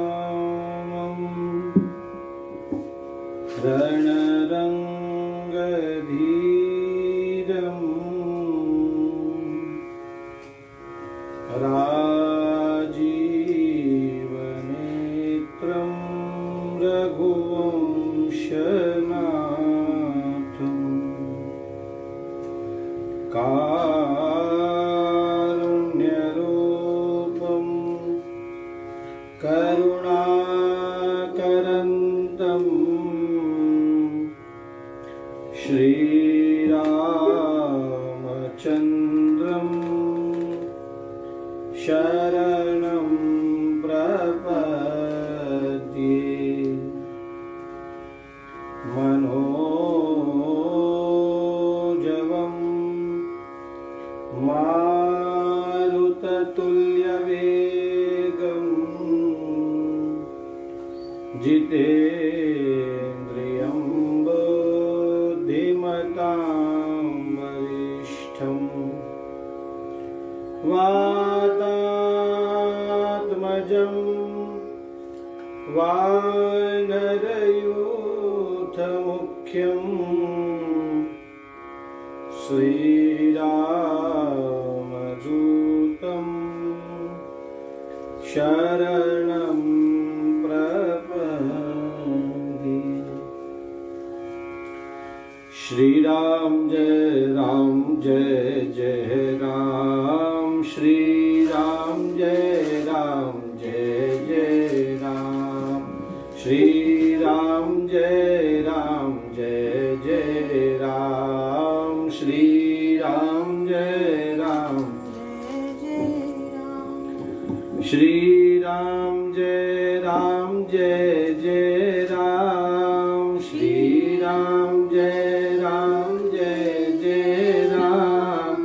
लोकाभिरामम् रणरङ्गधीरम् राजीवनेत्रं रघुवंशनाथम् कारुण्यरूपं करुणाकरन्तम् श्रीरामचन्द्रं शरणं प्रपद्ये। मनोजवं मारुततुल्यवेगं जितेन्द्रियं बुद्धिमतां वरिष्ठम् वातात्मजं वानरयूथमुख्यं श्रीरामदूतं शरणं प्रपद्ये। श्रीराम जय जय राम, श्रीराम जय जय राम, श्रीराम जय जय राम, श्रीराम जय श्रीराम जय जय राम, श्रीराम जय जय राम,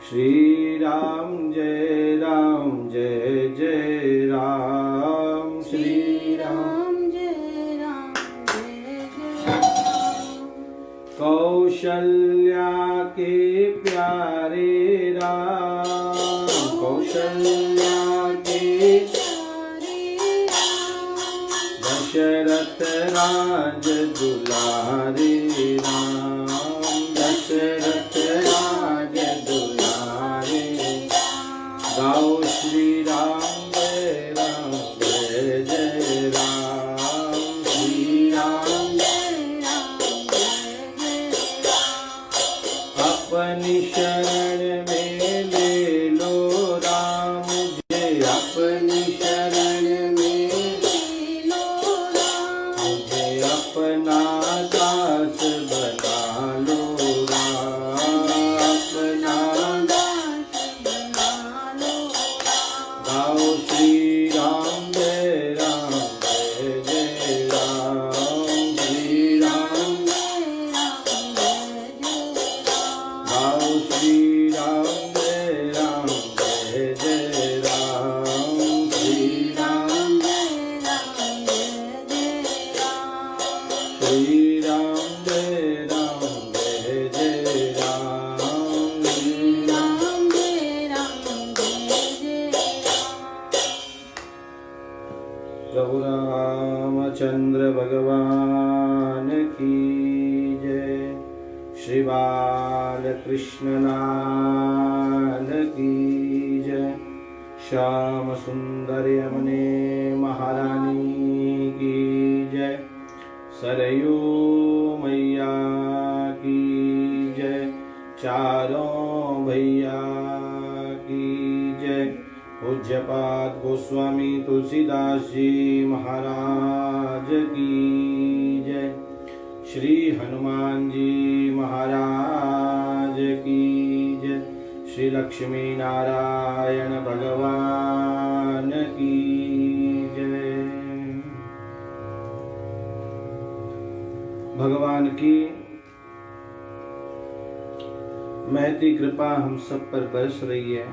श्रीराम जय जय राम, श्रीराम जय राम। कौशल्या के प्यारे राम, कौशल्या के दशरथ राज दुलारे राम, दशरथ राज दुलारे। गाओ श्री राम जय जय राम, श्री राम अपनी शरण में ले लो राम, मुझे अपनी शरण में मुझे अपना दास बना लो राम, अपना गाओ श्री राम जय जय राम, श्री राम गाओ श्री राम जय जय राम, श्री राम श्री राम जय जय राम, श्री राम। प्रभु रामचंद्र भगवान की जय, श्री बालकृष्ण लाल की जय, श्याम सुंदर यमुने महारानी की जय, सरयू मैया की जय, चारों भैया की जय, पूज्यपाद गोस्वामी तुलसीदास जी महाराज की जय, श्री हनुमान जी महाराज की जय, श्री लक्ष्मी नारायण भगवान की जय। भगवान की महती कृपा हम सब पर बरस रही है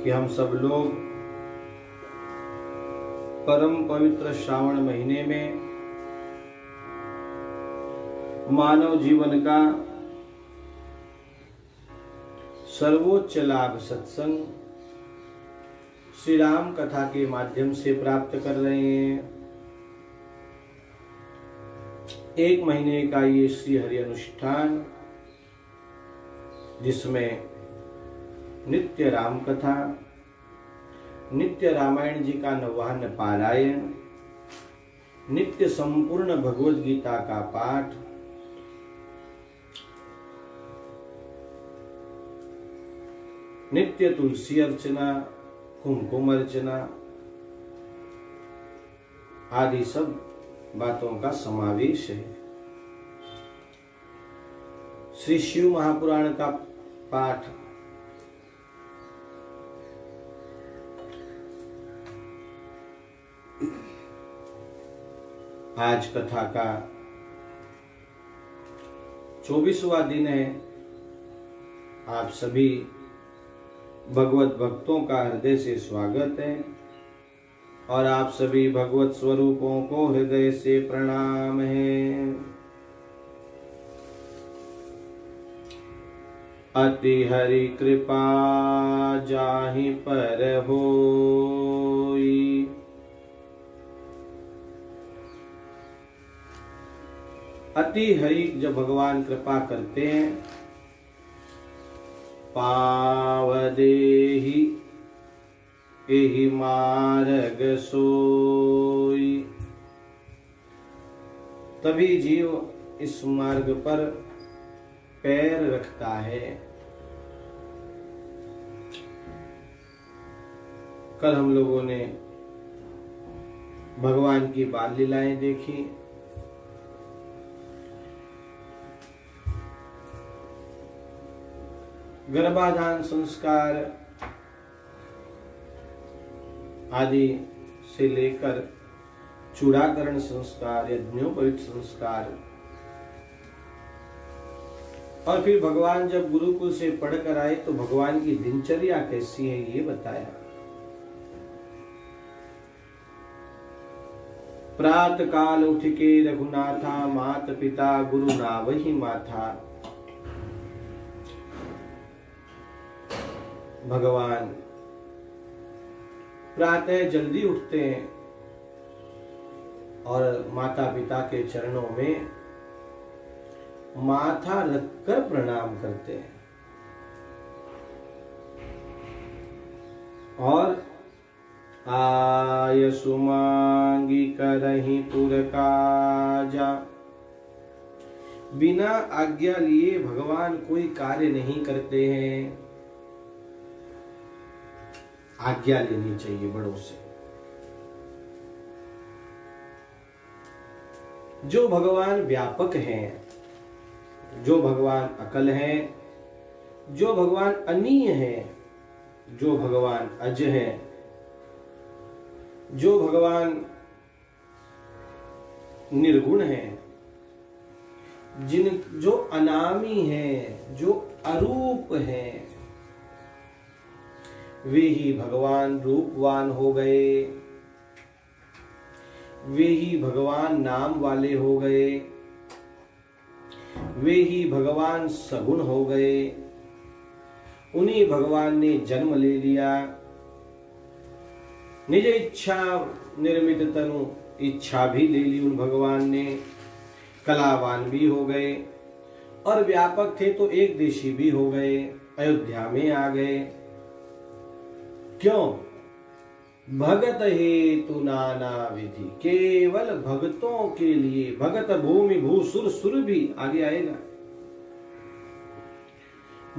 कि हम सब लोग परम पवित्र श्रावण महीने में मानव जीवन का सर्वोच्च लाभ सत्संग श्री राम कथा के माध्यम से प्राप्त कर रहे हैं। 1 महीने का ये श्री हरि अनुष्ठान, जिसमें नित्य राम कथा, नित्य रामायण जी का 9वां पारायण, नित्य संपूर्ण भगवद गीता का पाठ, नित्य तुलसी अर्चना, कुमकुम अर्चना आदि सब बातों का समावेश है। श्री शिव महापुराण का पाठ, आज कथा का 24वां दिन है। आप सभी भगवत भक्तों का हृदय से स्वागत है और आप सभी भगवत स्वरूपों को हृदय से प्रणाम है। अति हरि कृपा जाहि पर होई, अति हरि जब भगवान कृपा करते हैं, पावदेहि एहि मार्ग सोई, तभी जीव इस मार्ग पर पैर रखता है। कल हम लोगों ने भगवान की बाल लीलाएं देखी। गर्भाधान संस्कार आदि से लेकर चूड़ाकरण संस्कार, यज्ञोपवीत संस्कार, और फिर भगवान जब गुरुकुल से पढ़कर आए तो भगवान की दिनचर्या कैसी है ये बताया। प्रातः काल उठ के रघुनाथा, मात पिता गुरु ना वही माथा। भगवान प्रातः जल्दी उठते हैं और माता पिता के चरणों में माथा रखकर प्रणाम करते हैं और आयसु मांगी करहि पुर काजा। बिना आज्ञा लिए भगवान कोई कार्य नहीं करते हैं। आज्ञा लेनी चाहिए बड़ों से। जो भगवान व्यापक हैं, जो भगवान अकल हैं, जो भगवान अनीय हैं, जो भगवान अज हैं, जो भगवान निर्गुण हैं, जो अनामी हैं, जो अरूप हैं, वे ही भगवान रूपवान हो गए, वे ही भगवान नाम वाले हो गए, वे ही भगवान सगुण हो गए। उन्हीं भगवान ने जन्म ले लिया। निज इच्छा निर्मित तनु, इच्छा भी ले ली उन भगवान ने। कलावान भी हो गए और व्यापक थे तो एक देशी भी हो गए, अयोध्या में आ गए। क्यों? भगत हेतु नाना विधि, केवल भक्तों के लिए। भगत भूमि भूसुर, सुर भी आगे आएगा।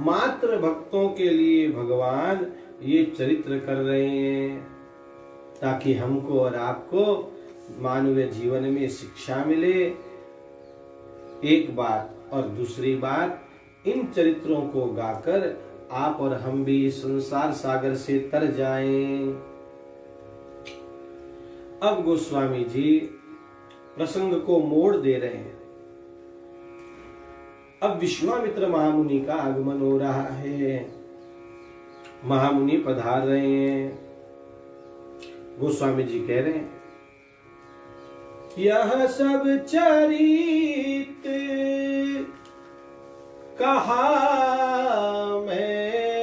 मात्र भक्तों के लिए भगवान ये चरित्र कर रहे हैं ताकि हमको और आपको मानवीय जीवन में शिक्षा मिले। एक बात, और दूसरी बात, इन चरित्रों को गाकर आप और हम भी संसार सागर से तर जाएं। अब गोस्वामी जी प्रसंग को मोड़ दे रहे हैं। अब विश्वामित्र महामुनि का आगमन हो रहा है। महामुनि पधार रहे हैं। गोस्वामी जी कह रहे हैं, यह सब चरित कहा मैं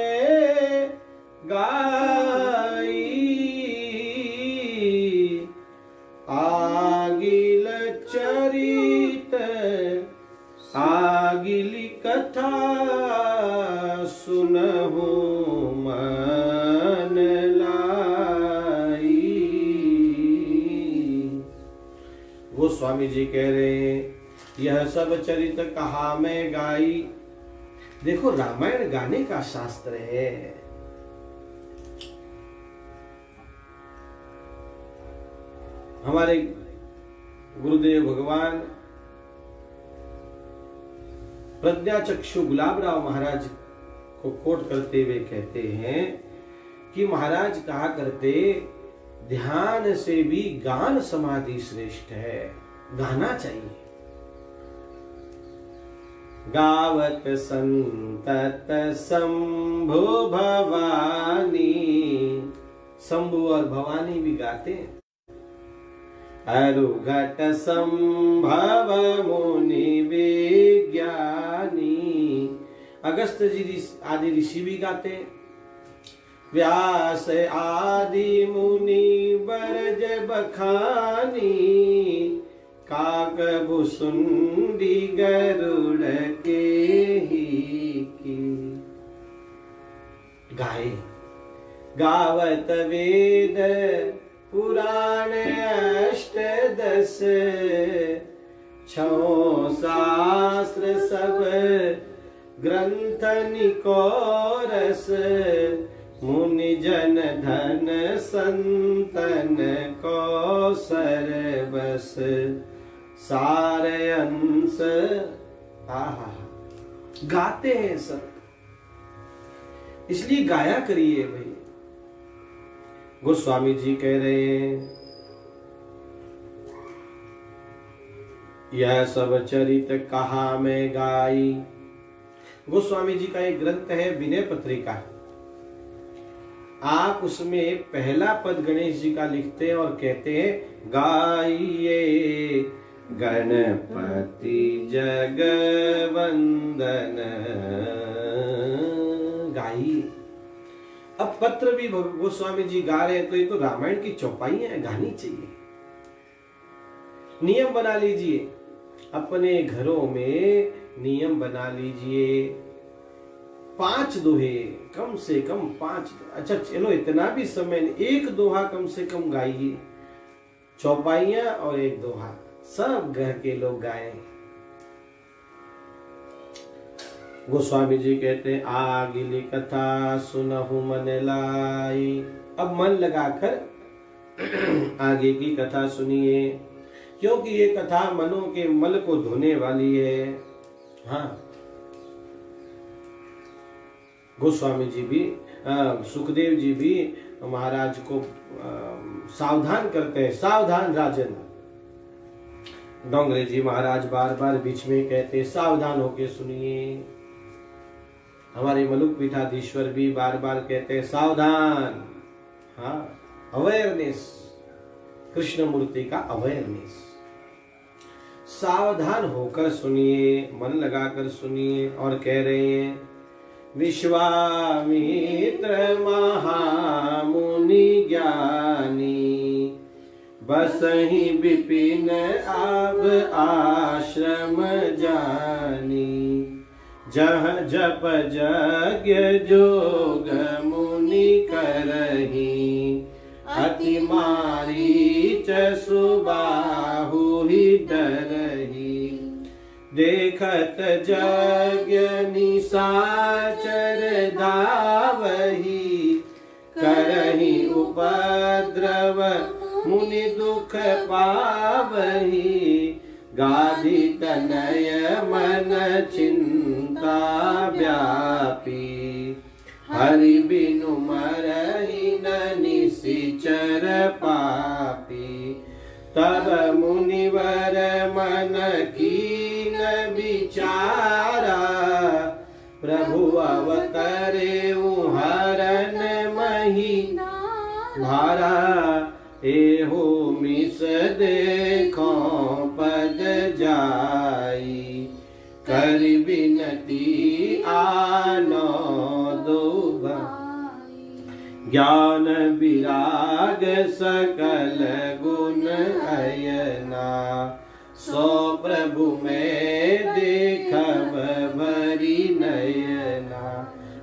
आगिल चरित आगिली कथा सुनहु मन लाई। गोस्वामी जी कह रहे हैं यह सब चरित कहा मैं गाई। देखो रामायण गाने का शास्त्र है। हमारे गुरुदेव भगवान प्रज्ञाचक्षु गुलाबराव महाराज को कोट करते हुए कहते हैं कि महाराज कहा करते ध्यान से भी गान समाधि श्रेष्ठ है, गाना चाहिए। गावत संतत शंभु भवानी, शंभु और भवानी भी गाते हैं। अरुघट संभव मुनि विज्ञानी, अगस्त जी आदि ऋषि भी गाते हैं। व्यास आदि मुनि बरज बखानी, काक भुसुंडी गरुड़ के ही की। गाए गावत वेद पुराण अष्टदश, छो शास्त्र सब ग्रंथ निकोरस, मुनि जन धन संतन को सरबस, सारे अंश। आहा, गाते हैं सब, इसलिए गाया करिए भाई। गोस्वामी जी कह रहे हैं यह सब चरित कहा मैं गाई। गोस्वामी जी का एक ग्रंथ है विनय पत्रिका। आप उसमें पहला पद गणेश जी का लिखते हैं और कहते हैं गाइए गणपति जगवंदन। गाइए। अब पत्र भी गोस्वामी जी गा रहे हैं तो ये तो रामायण की चौपाई है, गानी चाहिए। नियम बना लीजिए, अपने घरों में नियम बना लीजिए। 5 दोहे, कम से कम 5। अच्छा चलो इतना भी समय नहीं, 1 दोहा कम से कम गाइए। चौपाइयां और 1 दोहा सब घर के लोग गाएं। गोस्वामी जी कहते हैं आगिली कथा सुनहु मन लाई। अब मन लगाकर आगे की कथा सुनिए, क्योंकि ये कथा मनों के मल को धोने वाली है। हाँ, गोस्वामी जी भी सुखदेव जी भी महाराज को सावधान करते हैं, सावधान राजन। डोंगरे जी महाराज बार बार बीच में कहते सावधान होके सुनिए। हमारे मलुक पीठाधीश्वर भी बार बार कहते हैं सावधान। हाँ, अवेयरनेस, कृष्ण मूर्ति का अवेयरनेस। सावधान होकर सुनिए, मन लगाकर सुनिए। और कह रहे हैं विश्वामित्र महामुनि ज्ञानी, बसहि विपिन अब आश्रम जानी। जह जप यज्ञ जोग मुनि करही, अति मारीच सुबाहु ही डरही। देखत यज्ञ निशाचर धावही, करही उपद्रव मुनि दुख पावही। गाधी तनय मन चिंता व्यापी, हरि बिनु मरहि न निशिचर पापी। तब मुनिवर मन कीन विचारा, प्रभु अवतरे हरन मही भारा। एहो मिस देखो पद जाई, कर विनती आनो दो भाई। ज्ञान विराग सकल गुण अयना, सो प्रभु में देखब भरी नयना।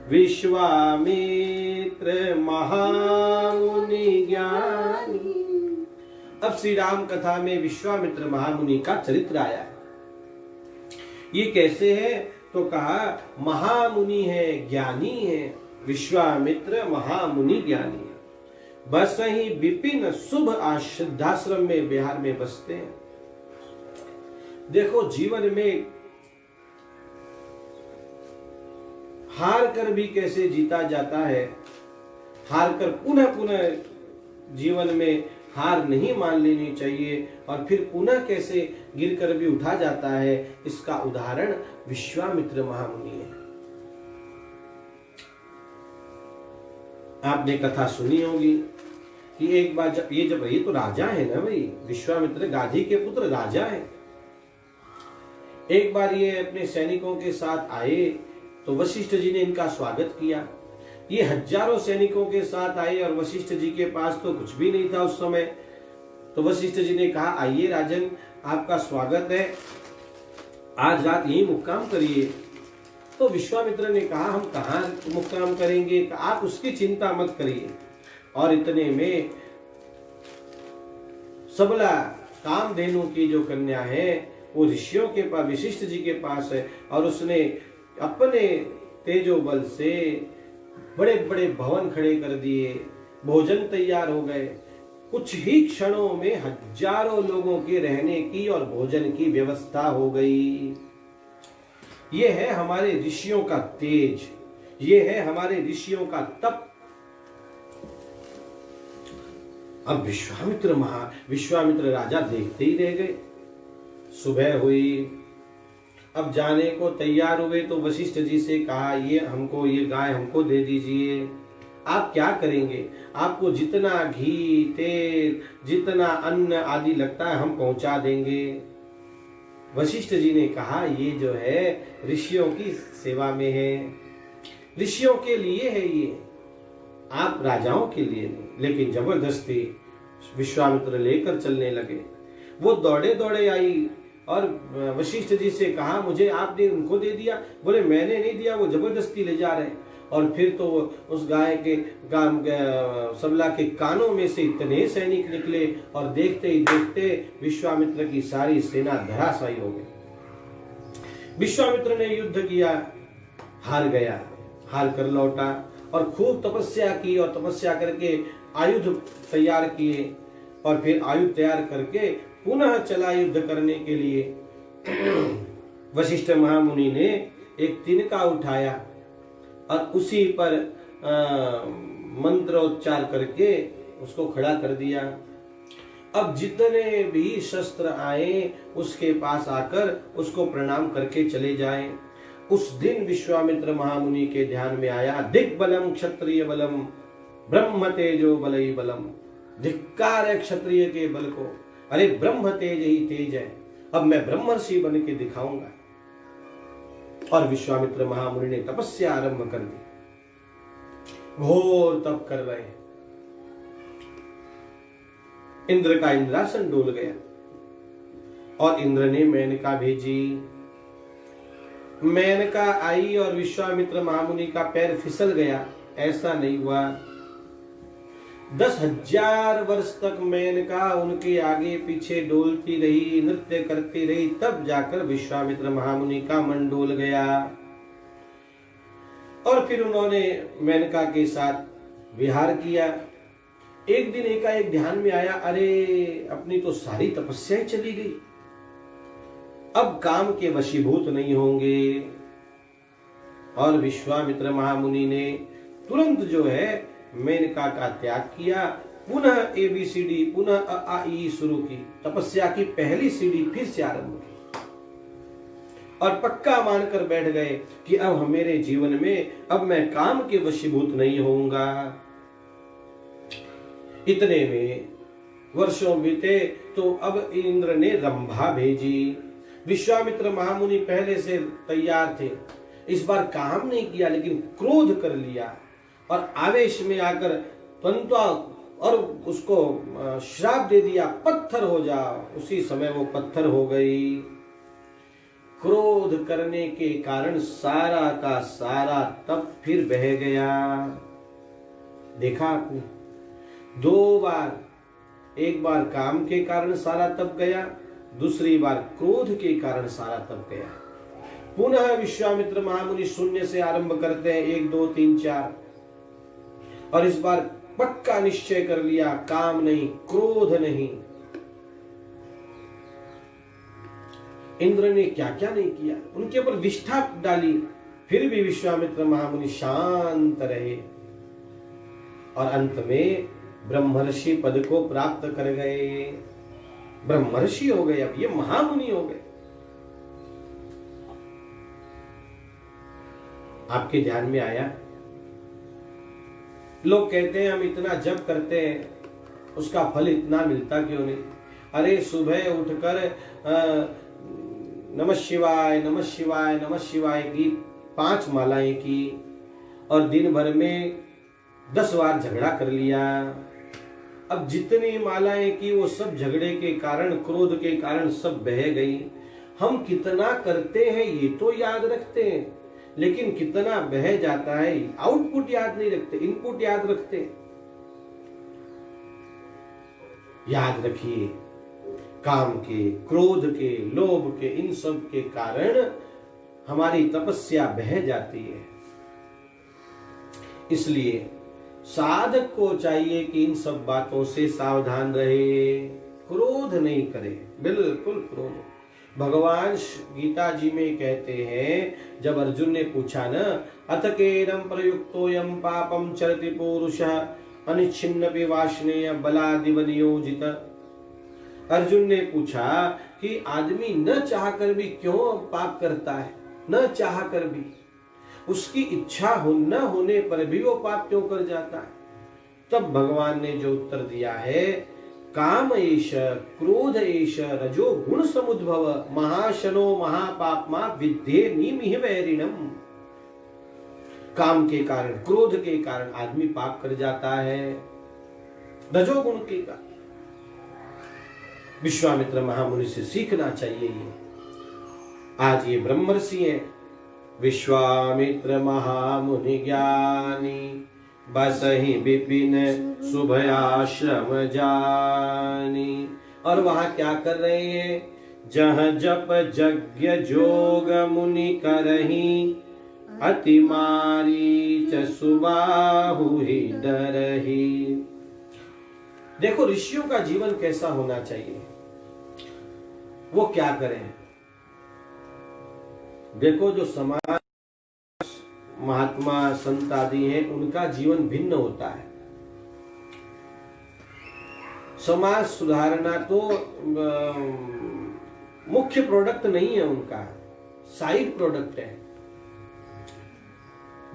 विश्वामित्र महामुनि ज्ञानी। अब श्री राम कथा में विश्वामित्र महामुनि का चरित्र आया है। ये कैसे है तो कहा महामुनि है, ज्ञानी है। विश्वामित्र महामुनि ज्ञानी है। बस ही विपिन शुभ सिद्धाश्रम में बिहार में बसते हैं। देखो जीवन में हार कर भी कैसे जीता जाता है, हार कर पुनः पुनः जीवन में हार नहीं मान लेनी चाहिए और फिर पुनः कैसे गिरकर भी उठा जाता है, इसका उदाहरण विश्वामित्र महामुनि है। आपने कथा सुनी होगी कि एक बार जब ये तो राजा है ना भाई, विश्वामित्र गाधी के पुत्र राजा है। एक बार ये अपने सैनिकों के साथ आए तो वशिष्ठ जी ने इनका स्वागत किया। ये हजारों सैनिकों के साथ आए और वशिष्ठ जी के पास तो कुछ भी नहीं था उस समय। तो वशिष्ठ जी ने कहा आइए राजन, आपका स्वागत है, आज रात यही मुक्काम करिए। तो विश्वामित्र ने कहा हम कहाँ मुक्काम करेंगे, आप उसकी चिंता मत करिए। और इतने में सबला कामधेनु की जो कन्या है वो ऋषियों के पास, वशिष्ठ जी के पास है और उसने अपने तेजो बल से बड़े बड़े भवन खड़े कर दिए, भोजन तैयार हो गए। कुछ ही क्षणों में हजारों लोगों के रहने की और भोजन की व्यवस्था हो गई। ये है हमारे ऋषियों का तेज, ये है हमारे ऋषियों का तप। अब विश्वामित्र राजा देखते ही रह गए। सुबह हुई, अब जाने को तैयार हुए तो वशिष्ठ जी से कहा ये गाय हमको दे दीजिए। आप क्या करेंगे, आपको जितना घी तेल जितना अन्न आदि लगता है हम पहुंचा देंगे। वशिष्ठ जी ने कहा ये जो है ऋषियों की सेवा में है, ऋषियों के लिए है ये, आप राजाओं के लिए नहीं। लेकिन जबरदस्ती विश्वामित्र लेकर चलने लगे। वो दौड़े दौड़े आई और वशिष्ठ जी से कहा मुझे आपने उनको दे दिया। बोले मैंने नहीं दिया, वो जबरदस्ती ले जा रहे। और फिर तो उस गाय के सबला के कानों में से इतने सैनिक निकले और देखते ही देखते विश्वामित्र की सारी सेना धराशायी हो गई। विश्वामित्र ने युद्ध किया, हार गया, हार कर लौटा और खूब तपस्या की और तपस्या करके आयुध तैयार किए और फिर आयुध तैयार करके पुनः चला युद्ध करने के लिए। वशिष्ठ महामुनि ने एक तिनका उठाया और उसी पर मंत्रोच्चार करके उसको खड़ा कर दिया। अब जितने भी शस्त्र आए उसके पास आकर उसको प्रणाम करके चले जाएं। उस दिन विश्वामित्र महामुनि के ध्यान में आया दिग्बलम क्षत्रिय बलम ब्रह्म तेजो बलई बलम। धिक्कार है क्षत्रिय के बल को, अरे ब्रह्म तेज ही तेज है, अब मैं ब्रह्मर्षि बन के दिखाऊंगा। और विश्वामित्र महामुनि ने तपस्या आरंभ कर दी, घोर तप कर रहे हैं। इंद्र का इंद्रासन डोल गया और इंद्र ने मेनका भेजी। मेनका आई और विश्वामित्र महामुनि का पैर फिसल गया। ऐसा नहीं हुआ, 10,000 वर्ष तक मेनका उनके आगे पीछे डोलती रही, नृत्य करती रही, तब जाकर विश्वामित्र महामुनि का मन डोल गया। और फिर उन्होंने मेनका के साथ विहार किया। एक दिन एकाएक ध्यान में आया, अरे अपनी तो सारी तपस्याएं चली गई, अब काम के वशीभूत नहीं होंगे। और विश्वामित्र महामुनि ने तुरंत जो है मेनका का त्याग किया, पुनः ABCD पुनः अ ई शुरू की, तपस्या की पहली सीढ़ी फिर से आरंभ की और पक्का मानकर बैठ गए कि अब मेरे जीवन में अब मैं काम के वशीभूत नहीं होऊंगा। इतने में वर्षों बीते तो अब इंद्र ने रंभा भेजी। विश्वामित्र महामुनि पहले से तैयार थे, इस बार काम नहीं किया लेकिन क्रोध कर लिया और आवेश में आकर परंतु और उसको श्राप दे दिया, पत्थर हो जा। उसी समय वो पत्थर हो गई। क्रोध करने के कारण सारा का सारा तप फिर बह गया। देखा आपने, दो बार, एक बार काम के कारण सारा तप गया, दूसरी बार क्रोध के कारण सारा तप गया। पुनः विश्वामित्र महामुनि शून्य से आरंभ करते हैं, 1 2 3 4, और इस बार पक्का निश्चय कर लिया, काम नहीं, क्रोध नहीं। इंद्र ने क्या क्या नहीं किया, उनके ऊपर विष्ठा डाली, फिर भी विश्वामित्र महामुनि शांत रहे और अंत में ब्रह्मर्षि पद को प्राप्त कर गए। ब्रह्मर्षि हो गए, अब ये महामुनि हो गए। आपके ध्यान में आया? लोग कहते हैं हम इतना जप करते हैं, उसका फल इतना मिलता क्यों नहीं? अरे सुबह उठकर नमः शिवाय नमः शिवाय नमः शिवाय की 5 मालाएं की और दिन भर में 10 बार झगड़ा कर लिया। अब जितनी मालाएं की वो सब झगड़े के कारण, क्रोध के कारण सब बह गई। हम कितना करते हैं ये तो याद रखते हैं, लेकिन कितना बह जाता है आउटपुट याद नहीं रखते, इनपुट याद रखते। याद रखिए, काम के, क्रोध के, लोभ के, इन सब के कारण हमारी तपस्या बह जाती है। इसलिए साधक को चाहिए कि इन सब बातों से सावधान रहे, क्रोध नहीं करे, बिल्कुल क्रोध। भगवान गीता जी में कहते हैं, जब अर्जुन ने पूछा न, अथ केरम प्रयुक्तोयम पापम चरति पुरुषः अनिच्छिन्नपि वाष्णेय बलादिव नियोजित। अर्जुन ने पूछा कि आदमी न चाहकर भी क्यों पाप करता है, न चाहकर भी, उसकी इच्छा न होने पर भी वो पाप क्यों कर जाता है? तब भगवान ने जो उत्तर दिया है, काम एष क्रोध एष रजो गुण समुद्भव महाशनो महापापमा विद्ये निमिह वैरिणम। काम के कारण, क्रोध के कारण आदमी पाप कर जाता है, रजोगुण के कारण। विश्वामित्र महामुनि से सीखना चाहिए ये। आज ये ब्रह्मर्षि है, विश्वामित्र महामुनि ज्ञानी, बसहि विपिन शुभयाश्रम जानी। और वहां क्या कर रहे हैं? जह जप यज्ञ जोग मुनि करही, अति मारीच सुबाहु ही डरही। देखो ऋषियों का जीवन कैसा होना चाहिए, वो क्या करें। देखो जो समाज महात्मा संत आदि हैं, उनका जीवन भिन्न होता है। समाज सुधारना तो मुख्य प्रोडक्ट नहीं है उनका, साइड प्रोडक्ट है।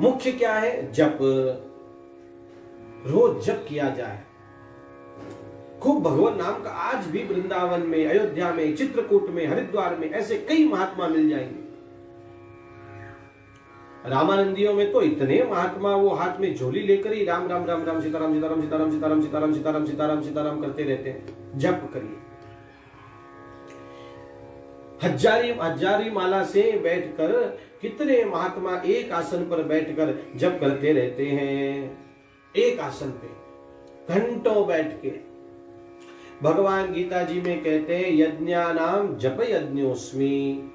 मुख्य क्या है? जप, रोज जप किया जाए, खूब भगवान नाम का। आज भी वृंदावन में, अयोध्या में, चित्रकूट में, हरिद्वार में ऐसे कई महात्मा मिल जाएंगे। रामानंदियों में तो इतने महात्मा, वो हाथ में झोली लेकर ही राम राम राम राम सीताराम सीताराम सीताराम सीताराम सीताराम सीताराम सीताराम सीताराम करते रहते हैं। जप करिए, हजारी माला से बैठकर कितने महात्मा एक आसन पर बैठकर जप करते रहते हैं। एक आसन पे घंटों बैठ के। भगवान गीता जी में कहते हैं, यज्ञानाम जप यज्ञोस्मि।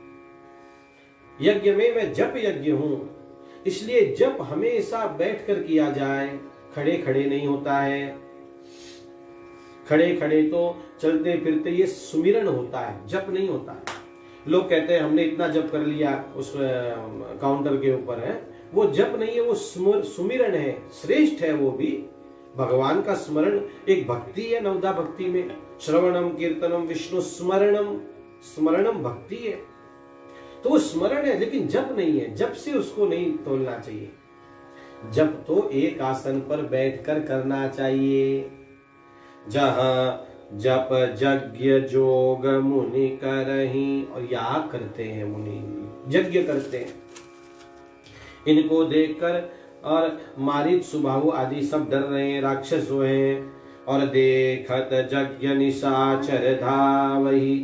यज्ञ में मैं जप यज्ञ हूं, इसलिए जप हमेशा बैठकर किया जाए, खड़े खड़े नहीं होता है। खड़े खड़े तो चलते फिरते ये सुमिरन होता है, जप नहीं होता है। लोग कहते हैं हमने इतना जप कर लिया उस काउंटर के ऊपर है, वो जप नहीं है, वो सुमिरन है, श्रेष्ठ है। वो भी भगवान का स्मरण एक भक्ति है। नवदा भक्ति में श्रवणम कीर्तनम विष्णु स्मरणम, स्मरणम भक्ति है। तो वो स्मरण है, लेकिन जप नहीं है। जप से उसको नहीं तोलना चाहिए। जप तो एक आसन पर बैठकर करना चाहिए। जहाँ जप यज्ञ जोग मुनि करही, और याग करते हैं मुनि, यज्ञ करते हैं। इनको देखकर और मारीच सुबाहु आदि सब डर रहे हैं, राक्षस जो हैं। और देखत यज्ञ निशाचर धावहि,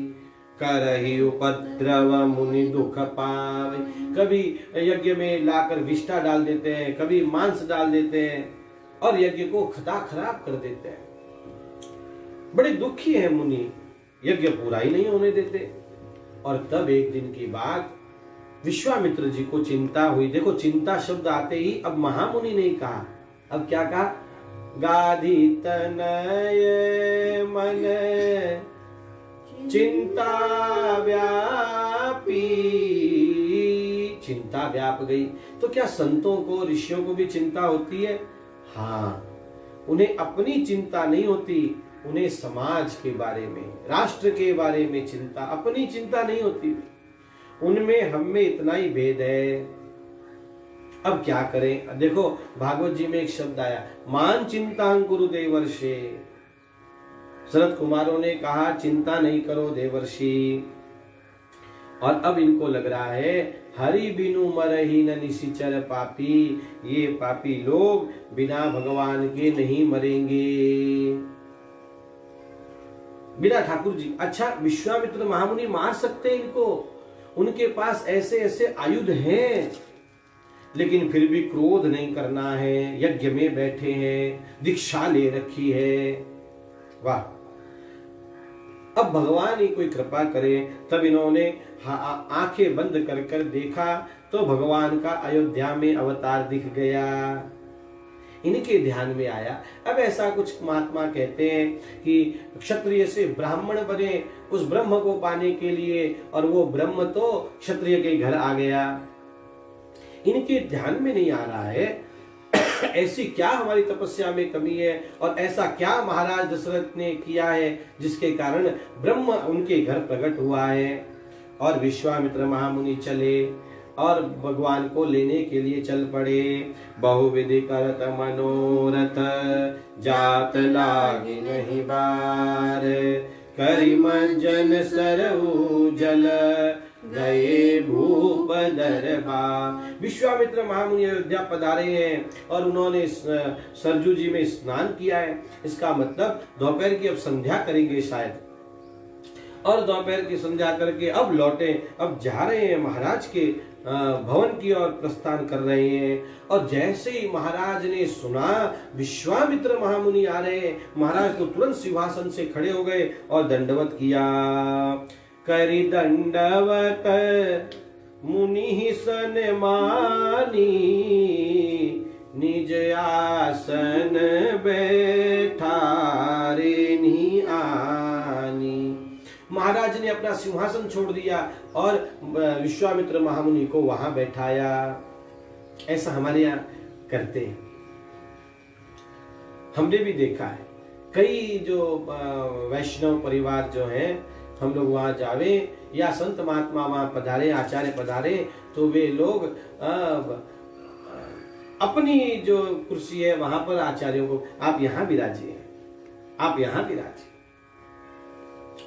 करहि उपद्रव मुनि दुख पावहि। कभी यज्ञ में लाकर विष्ठा डाल देते हैं, कभी मांस डाल देते हैं और यज्ञ को खता खराब कर देते हैं। बड़े दुखी है मुनि, यज्ञ पूरा ही नहीं होने देते। और तब एक दिन की बात, विश्वामित्र जी को चिंता हुई। देखो, चिंता शब्द आते ही अब महामुनि नहीं कहा, अब क्या कहा? गाधी तनय मन चिंता व्यापी। चिंता व्याप गई। तो क्या संतों को, ऋषियों को भी चिंता होती है? हाँ, उन्हें अपनी चिंता नहीं होती, उन्हें समाज के बारे में, राष्ट्र के बारे में चिंता, अपनी चिंता नहीं होती। उनमें हम में इतना ही भेद है। अब क्या करें? देखो, भागवत जी में एक शब्द आया, मान चिंतां कुरु देवर्षे। शरद कुमारों ने कहा चिंता नहीं करो देवर्षि। और अब इनको लग रहा है हरि बिनु मरहि न निशिचर पापी। ये पापी लोग बिना भगवान के नहीं मरेंगे। बिना ठाकुर जी, अच्छा विश्वामित्र महामुनि मार सकते हैं इनको, उनके पास ऐसे ऐसे आयुध हैं, लेकिन फिर भी क्रोध नहीं करना है। यज्ञ में बैठे हैं, दीक्षा ले रखी है। वाह! अब भगवान ही कोई कृपा करे। तब इन्होंने आंखें बंद कर कर देखा तो भगवान का अयोध्या में अवतार दिख गया। इनके ध्यान में आया। अब ऐसा कुछ महात्मा कहते हैं कि क्षत्रिय से ब्राह्मण बने उस ब्रह्म को पाने के लिए, और वो ब्रह्म तो क्षत्रिय के घर आ गया। इनके ध्यान में नहीं आ रहा है ऐसी क्या हमारी तपस्या में कमी है, और ऐसा क्या महाराज दशरथ ने किया है जिसके कारण ब्रह्म उनके घर प्रकट हुआ है। और विश्वामित्र महामुनि चले और भगवान को लेने के लिए चल पड़े। बहुविधि करत मनोरथ, जात लागे नहीं बार। करिमज्जन सरऊ जल, गए भूप दरबार। विश्वामित्र महामुनि अयोध्या पधारे हैं और उन्होंने सरजू जी में स्नान किया है। इसका मतलब दोपहर की अब संध्या करेंगे शायद, और दोपहर की संध्या करके अब लौटे, अब जा रहे हैं महाराज के भवन की ओर प्रस्थान कर रहे हैं। और जैसे ही महाराज ने सुना विश्वामित्र महामुनि आ रहे हैं, महाराज तो तुरंत सिंहासन से खड़े हो गए और दंडवत किया। करि दंडवत मुनि सन मानी, निज आसन बैठारे नि आनी। महाराज ने अपना सिंहासन छोड़ दिया और विश्वामित्र महामुनि को वहां बैठाया। ऐसा हमारे यहाँ करते हैं, हमने भी देखा है। कई जो वैष्णव परिवार जो हैं, हम लोग वहां जावे या संत महात्मा वहां पधारे, आचार्य पधारे, तो वे लोग अपनी जो कुर्सी है वहां पर आचार्यों को, आप यहाँ विराजिए, आप यहाँ विराजिए,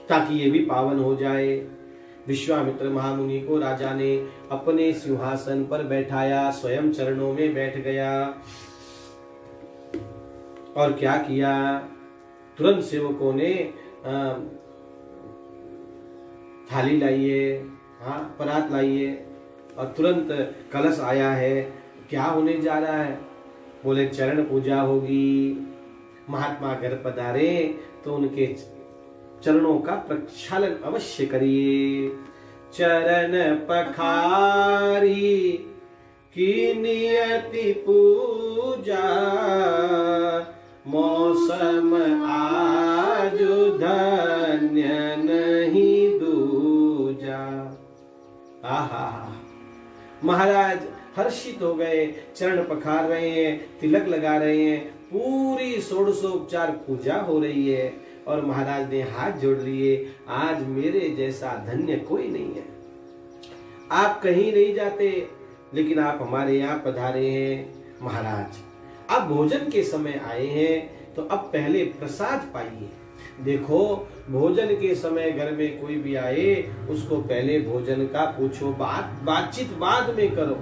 ताकि ये भी पावन हो जाए। विश्वामित्र महामुनि को राजा ने अपने सिंहासन पर बैठाया, स्वयं चरणों में बैठ गया और क्या किया, तुरंत सेवकों ने थाली लाइए, हाँ परात लाइए, और तुरंत कलश आया है। क्या होने जा रहा है? बोले चरण पूजा होगी। महात्मा घर पधारे तो उनके चरणों का प्रक्षालन अवश्य करिए। चरण पखारी की नियति पूजा, मौसम आज धन्य नहीं दूजा। आहा, महाराज हर्षित हो गए, चरण पखार रहे हैं, तिलक लगा रहे हैं, पूरी षोडशोपचार पूजा हो रही है और महाराज ने हाथ जोड़ लिए। आज मेरे जैसा धन्य कोई नहीं है। आप कहीं नहीं जाते, लेकिन आप हमारे यहाँ पधारे हैं महाराज। अब भोजन के समय आए हैं तो अब पहले प्रसाद पाइए। देखो, भोजन के समय घर में कोई भी आए उसको पहले भोजन का पूछो, बातचीत बाद में करो।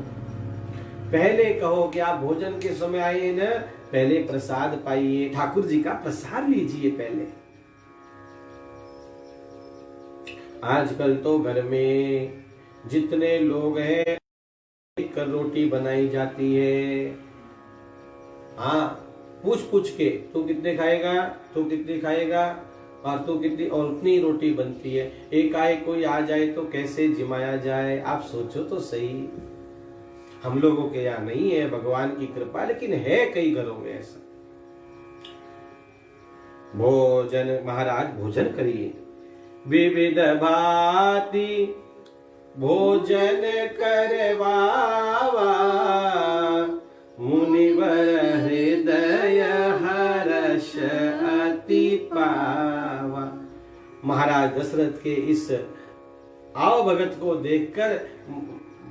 पहले कहो कि आप भोजन के समय आए न, पहले प्रसाद पाइए, ठाकुर जी का प्रसाद लीजिए पहले। आजकल तो घर में जितने लोग हैं, एक रोटी बनाई जाती है। हाँ, पूछ पूछ के तू कितने खाएगा, तू कितनी खाएगा, और तू कितनी, और उतनी रोटी बनती है। एक आए कोई आ जाए तो कैसे जिमाया जाए, आप सोचो तो सही। हम लोगों के यहाँ नहीं है, भगवान की कृपा, लेकिन है कई घरों में ऐसा। भोजन, महाराज भोजन करिए, विविध भांति भोजन करवावा, मुनिवर हृदय हर्ष अति पावा। महाराज दशरथ के इस आव भगत को देखकर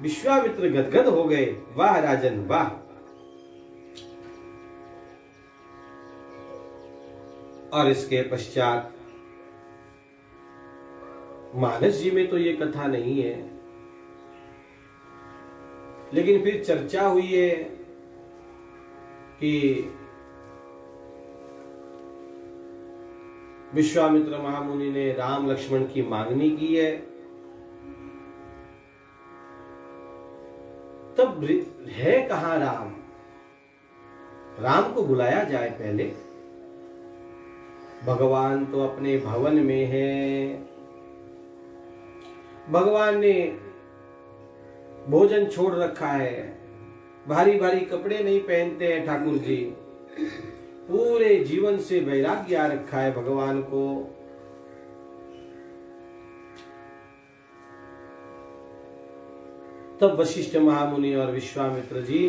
विश्वामित्र गदगद हो गए। वाह राजन वाह। और इसके पश्चात मानस जी में तो ये कथा नहीं है, लेकिन फिर चर्चा हुई है कि विश्वामित्र महामुनि ने राम लक्ष्मण की मांगनी की है। तब है कहां राम? राम को बुलाया जाए पहले। भगवान तो अपने भवन में है। भगवान ने भोजन छोड़ रखा है, भारी भारी कपड़े नहीं पहनते हैं ठाकुर जी, पूरे जीवन से वैराग्य आ रखा है भगवान को। तब वशिष्ठ महामुनि और विश्वामित्र जी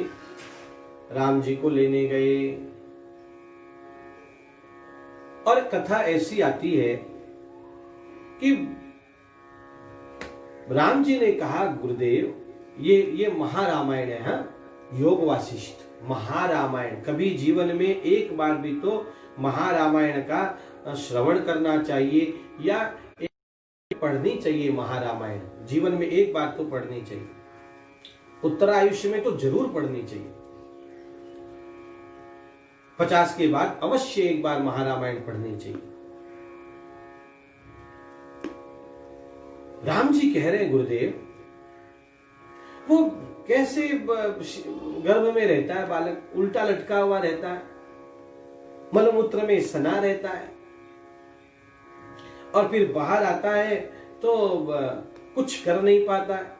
राम जी को लेने गए। और कथा ऐसी आती है कि राम जी ने कहा, गुरुदेव ये महारामायण है, हाँ? योग वासिष्ठ महारामायण, कभी जीवन में एक बार भी तो महारामायण का श्रवण करना चाहिए या पढ़नी चाहिए। महारामायण जीवन में एक बार तो पढ़नी चाहिए, उत्तरायुष्य में तो जरूर पढ़नी चाहिए। 50 के बाद अवश्य एक बार महारामायण पढ़नी चाहिए। राम जी कह रहे हैं, गुरुदेव वो कैसे गर्भ में रहता है बालक, उल्टा लटका हुआ रहता है, मलमूत्र में सना रहता है, और फिर बाहर आता है तो कुछ कर नहीं पाता है,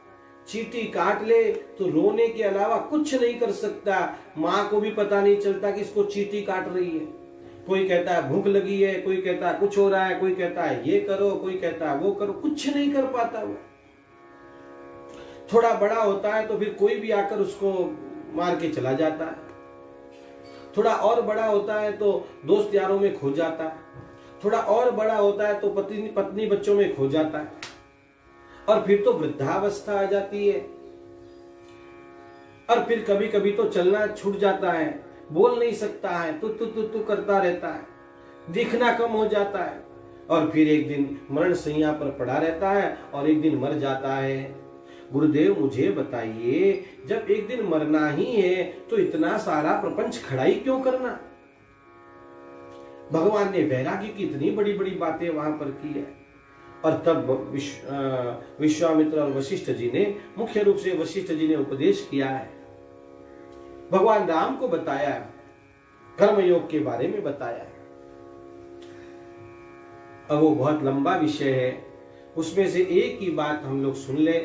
चींटी काट ले तो रोने के अलावा कुछ नहीं कर सकता। माँ को भी पता नहीं चलता कि इसको चींटी काट रही है। कोई कहता है भूख लगी है, कोई कहता है कुछ हो रहा है, कोई कहता है ये करो, कोई कहता है वो करो, कुछ नहीं कर पाता वो। थोड़ा बड़ा होता है तो फिर कोई भी आकर उसको मार के चला जाता है। थोड़ा और बड़ा होता है तो दोस्त यारों में खो जाता है। थोड़ा और बड़ा होता है तो पत्नी बच्चों में खो जाता है, और फिर तो वृद्धावस्था आ जाती है, और फिर कभी कभी तो चलना छूट जाता है, बोल नहीं सकता है, तू करता रहता है, दिखना कम हो जाता है, और फिर एक दिन मरण सैया पर पड़ा रहता है और एक दिन मर जाता है। गुरुदेव मुझे बताइए, जब एक दिन मरना ही है तो इतना सारा प्रपंच खड़ाई क्यों करना? भगवान ने वैराग्य की इतनी बड़ी बड़ी बातें वहां पर की है। और तब विश्वामित्र और वशिष्ठ जी ने, मुख्य रूप से वशिष्ठ जी ने उपदेश किया है, भगवान राम को बताया, कर्मयोग के बारे में बताया है। अब वो बहुत लंबा विषय है, उसमें से एक ही बात हम लोग सुन ले।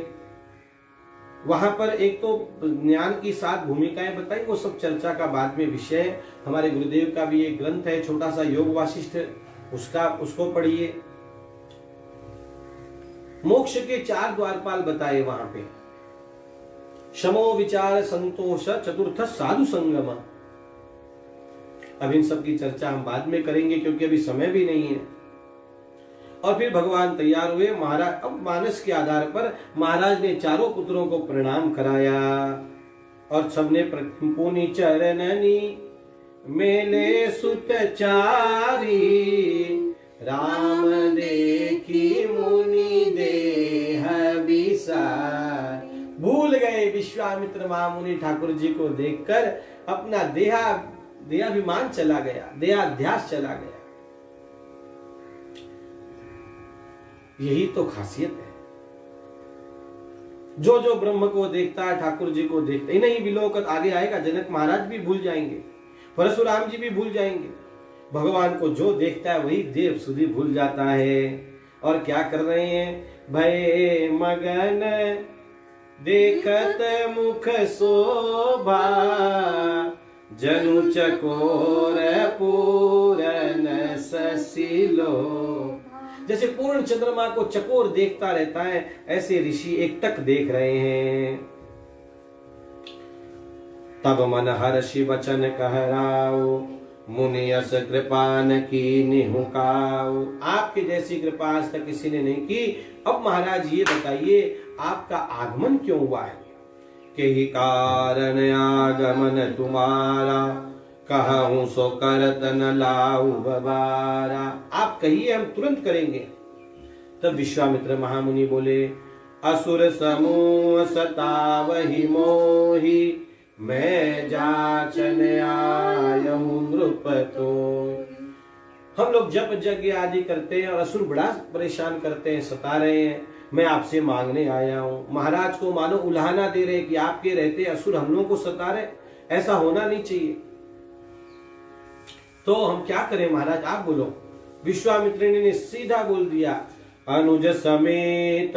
वहां पर एक तो ज्ञान की 7 भूमिकाएं बताई, वो सब चर्चा का बाद में विषय है। हमारे गुरुदेव का भी एक ग्रंथ है छोटा सा, योग वासिष्ठ, उसको पढ़िए। मोक्ष के 4 द्वारपाल बताए वहां पे, शमो विचार संतोष चतुर्थ साधु संगम। अब इन सब की चर्चा हम बाद में करेंगे क्योंकि अभी समय भी नहीं है। और फिर भगवान तैयार हुए। महाराज, अब मानस के आधार पर महाराज ने चारों पुत्रों को प्रणाम कराया और सबने पुनि चरणनी मेले सुत चारी, राम देखी मुनि देह विसार। भूल गए विश्वामित्र विश्वामित्र महामुनि ठाकुर जी को देखकर अपना देहाभिमान चला गया, देहाध्यास चला गया। यही तो खासियत है। जो जो ब्रह्म को देखता है, ठाकुर जी को देखता है, नहीं विलोकत आगे आएगा, जनक महाराज भी भूल जाएंगे, परशुराम जी भी भूल जाएंगे। भगवान को जो देखता है वही देव सुधी भूल जाता है। और क्या कर रहे हैं? भय मगन देखत मुख शोभा, जनु चकोर पूरन ससिलो। जैसे पूर्ण चंद्रमा को चकोर देखता रहता है, ऐसे ऋषि एकटक देख रहे हैं। तब मन हर्षि वचन कहराओ, मुनि यस कृपान की निहुकाओ। आपके जैसी कृपा आज तक किसी ने नहीं की। अब महाराज ये बताइए आपका आगमन क्यों हुआ है? के ही कारण आगमन तुम्हारा, कहूं सो करत न लाऊ बबारा। आप कहिए हम तुरंत करेंगे। तब विश्वामित्र महामुनि बोले, असुर समूह सतावहि मोहि, मैं जाचन आयहूं नृपतो। हम लोग जप यज्ञ आदि करते हैं और असुर बड़ा परेशान करते हैं, सता रहे हैं। मैं आपसे मांगने आया हूं। महाराज को मानो उल्हाना दे रहे कि आपके रहते असुर हम लोगों को सता रहे, ऐसा होना नहीं चाहिए। तो हम क्या करें महाराज, आप बोलो। विश्वामित्र ने सीधा बोल दिया, अनुज समेत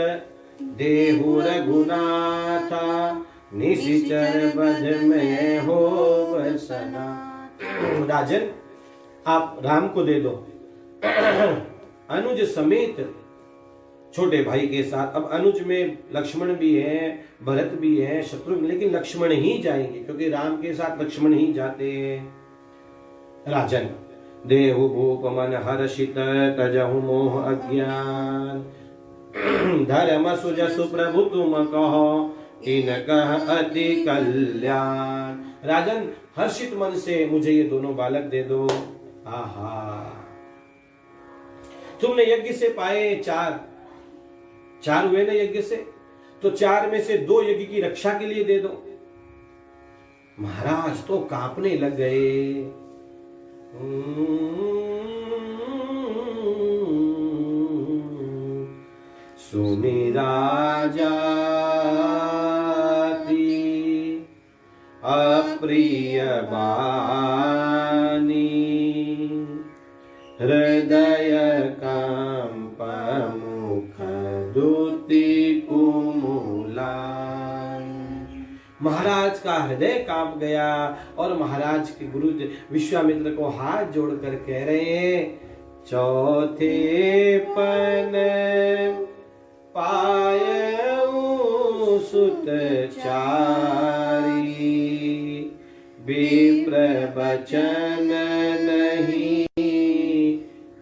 देहु रघुनाथा, निशिचर बध में हो बसना। राजन आप राम को दे दो, अनुज समेत, छोटे भाई के साथ। अब अनुज में लक्ष्मण भी है, भरत भी है, शत्रुघ्न, लेकिन लक्ष्मण ही जाएंगे क्योंकि राम के साथ लक्ष्मण ही जाते हैं। राजन देहु भूप मन हर्षित, तजहु मोह अज्ञान, धर्म सुजसु प्रभु तुम कहो, इनकह अति कल्याण। राजन हर्षित मन से मुझे ये दोनों बालक दे दो। आहा, तुमने यज्ञ से पाए चार हुए ना यज्ञ से, तो 4 में से 2 यज्ञ की रक्षा के लिए दे दो। महाराज तो कांपने लग गए। सुमिरा अप्रिय बानी, हृदय कंप मुख दुति कुमूला। महाराज का हृदय कांप गया और महाराज के गुरु विश्वामित्र को हाथ जोड़कर कह रहे हैं, चौथे पन पायऊ सुत चारी, विप्र बचन नहीं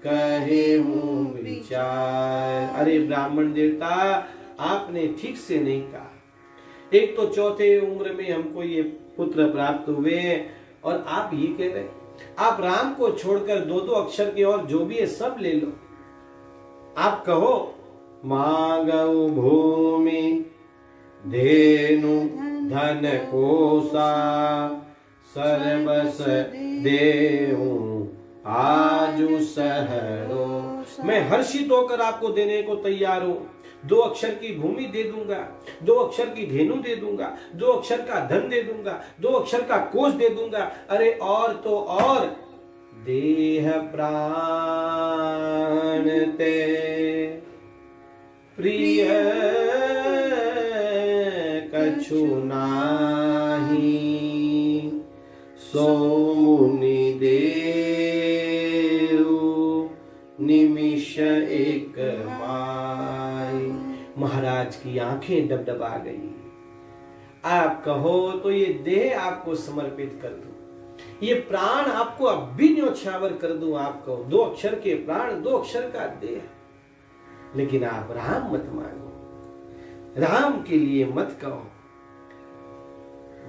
कहे हूँ विचार। अरे ब्राह्मण देवता, आपने ठीक से नहीं कहा। एक तो चौथे उम्र में हमको ये पुत्र प्राप्त हुए और आप ये कह रहे, आप राम को छोड़कर 2-2 अक्षर के और जो भी है सब ले लो। आप कहो, मांगऊ भूमि धेनु धन कोसा, सर्वस देहूं आजु सहरो। मैं हर्षित होकर आपको देने को तैयार हूं। 2 अक्षर की भूमि दे दूंगा, 2 अक्षर की धेनु दे दूंगा, 2 अक्षर का धन दे दूंगा, 2 अक्षर का कोष दे दूंगा। अरे और तो और, देह प्राण ते प्रिय कछु नाही, सो मुनि देऊ निमिष एक माई। महाराज की आंखें डबडबा गई। आप कहो तो ये देह आपको समर्पित कर दूं, ये प्राण आपको अब भी न्योछावर कर दूं। आप कहो 2 अक्षर के प्राण, 2 अक्षर का देह, लेकिन आप राम मत मांगो, राम के लिए मत कहो।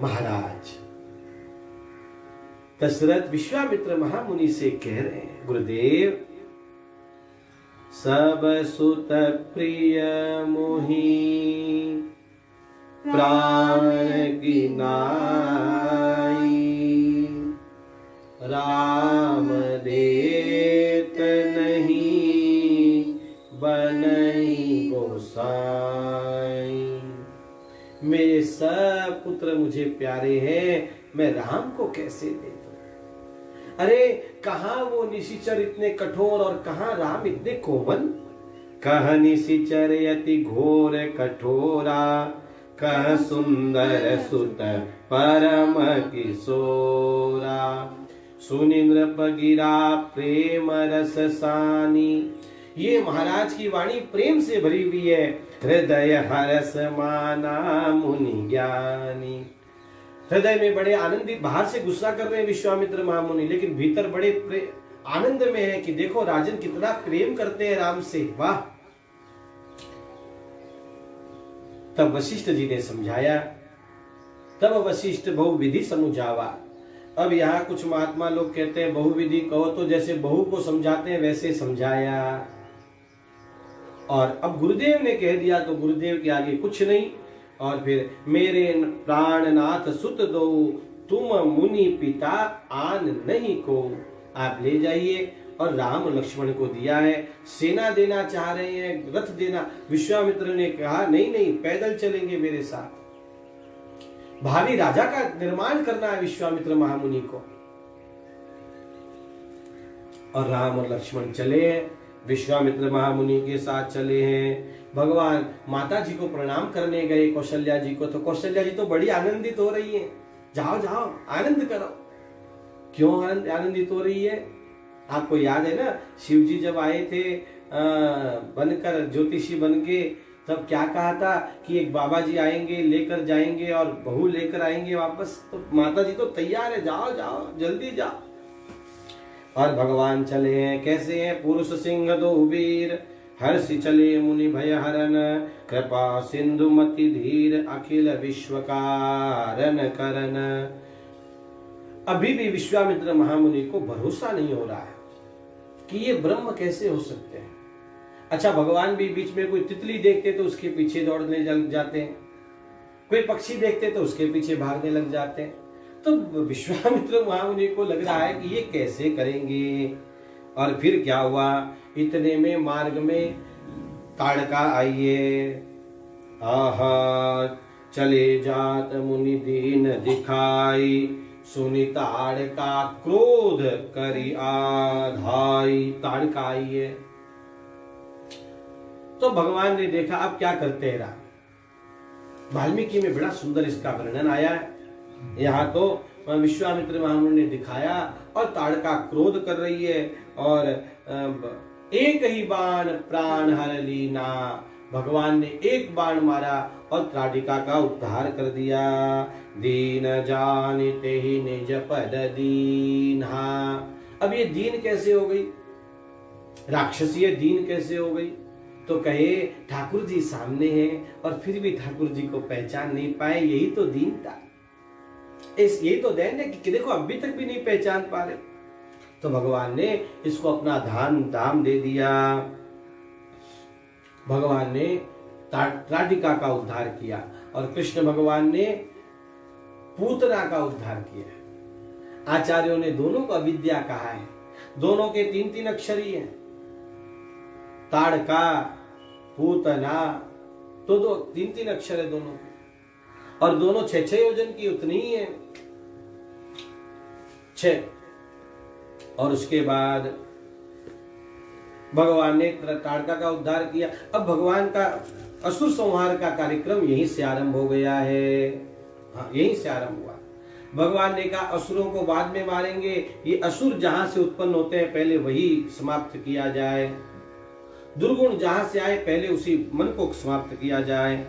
महाराज दशरथ विश्वामित्र महामुनि से कह रहे हैं, गुरुदेव सब सुत प्रिय मोहि, प्राण की नाई। राम देत नहीं बनई गोसाई। मेरे सब पुत्र मुझे प्यारे हैं, मैं राम को कैसे दे दूं? अरे कहां वो निशिचर इतने कठोर और कहां राम इतने कोमल। कह निशिचर अति घोर कठोरा, कह सुंदर सुत परम किशोरा। सुनिंद्र पगिरा प्रेम रस सानी। ये महाराज की वाणी प्रेम से भरी हुई है। हृदय हरस माना मुनि ज्ञानी। हृदय में बड़े आनंदित, बाहर से गुस्सा कर रहे हैं विश्वामित्र महामुनि, लेकिन भीतर बड़े आनंद में है कि देखो राजन कितना प्रेम करते हैं राम से। वाह। तब वशिष्ठ जी ने समझाया। तब वशिष्ठ बहुविधि समुझावा। अब यहाँ कुछ महात्मा लोग कहते हैं बहुविधि कहो तो जैसे बहू को समझाते हैं वैसे समझाया, और अब गुरुदेव ने कह दिया तो गुरुदेव के आगे कुछ नहीं। और फिर मेरे प्राणनाथ सुत दो, तुम मुनि पिता आन नहीं को। आप ले जाइए। और राम लक्ष्मण को दिया है। सेना देना चाह रहे हैं, रथ देना। विश्वामित्र ने कहा नहीं नहीं, पैदल चलेंगे मेरे साथ। भावी राजा का निर्माण करना है विश्वामित्र महामुनि को। और राम और लक्ष्मण चले हैं, विश्वामित्र महामुनि के साथ चले हैं। भगवान माता जी को प्रणाम करने गए, कौशल्या जी को। तो कौशल्या जी तो बड़ी आनंदित हो रही है। जाओ जाओ आनंद करो। क्यों आनंदित हो रही है? आपको याद है ना, शिव जी जब आए थे बनकर ज्योतिषी बन के, तब क्या कहा था कि एक बाबा जी आएंगे, लेकर जाएंगे और बहू लेकर आएंगे वापस। तो माता जी तो तैयार है, जाओ जाओ जल्दी जाओ। और भगवान चले हैं। कैसे हैं? पुरुष सिंह दो वीर, हर्षि चले मुनि भय हरन। कृपा सिंधु मति धीर, अखिल विश्व कारण करन। अभी भी विश्वामित्र महामुनि को भरोसा नहीं हो रहा है कि ये ब्रह्म कैसे हो सकते हैं। अच्छा, भगवान भी बीच में कोई तितली देखते तो उसके पीछे दौड़ने लग जाते हैं, कोई पक्षी देखते तो उसके पीछे भागने लग जाते हैं। तो विश्वामित्र महामुनि को लग रहा है कि ये कैसे करेंगे। और फिर क्या हुआ, इतने में मार्ग में ताड़का आइए। आहा चले जात मुनि दीन दिखाई, सुनि ताड़का क्रोध करी आधाई। ताड़का आइए। तो भगवान ने देखा अब क्या करते हैं राम। वाल्मीकि में बड़ा सुंदर इसका वर्णन आया है। यहाँ तो विश्वामित्र महामुनि ने दिखाया और ताड़का क्रोध कर रही है, और एक ही बाण प्राण हर लीना। भगवान ने एक बाण मारा और ताड़िका का उद्धार कर दिया। दीन जानिते ही निज पद दीन्हा। अब ये दीन कैसे हो गई, राक्षसी दीन कैसे हो गई? तो कहे ठाकुर जी सामने हैं और फिर भी ठाकुर जी को पहचान नहीं पाए, यही तो दीनता। यही तो दैन है कि देखो अभी तक भी नहीं पहचान पा रहे। तो भगवान ने इसको अपना धाम दे दिया। भगवान ने ताड़िका का उद्धार किया और कृष्ण भगवान ने पूतना का उद्धार किया। आचार्यों ने दोनों को अविद्या कहा है। दोनों के 3-3 अक्षर ही हैं। ताड़का पूतना तो 3-3 अक्षर है दोनों के, और दोनों 6-6 योजन की उतनी ही है, 6। और उसके बाद भगवान ने ताड़का का उद्धार किया। अब भगवान का असुर संहार का कार्यक्रम यहीं से आरंभ हो गया है। हाँ, यहीं से आरंभ हुआ। भगवान ने कहा असुरों को बाद में मारेंगे, ये असुर जहां से उत्पन्न होते हैं पहले वही समाप्त किया जाए। दुर्गुण जहां से आए पहले उसी मन को समाप्त किया जाए।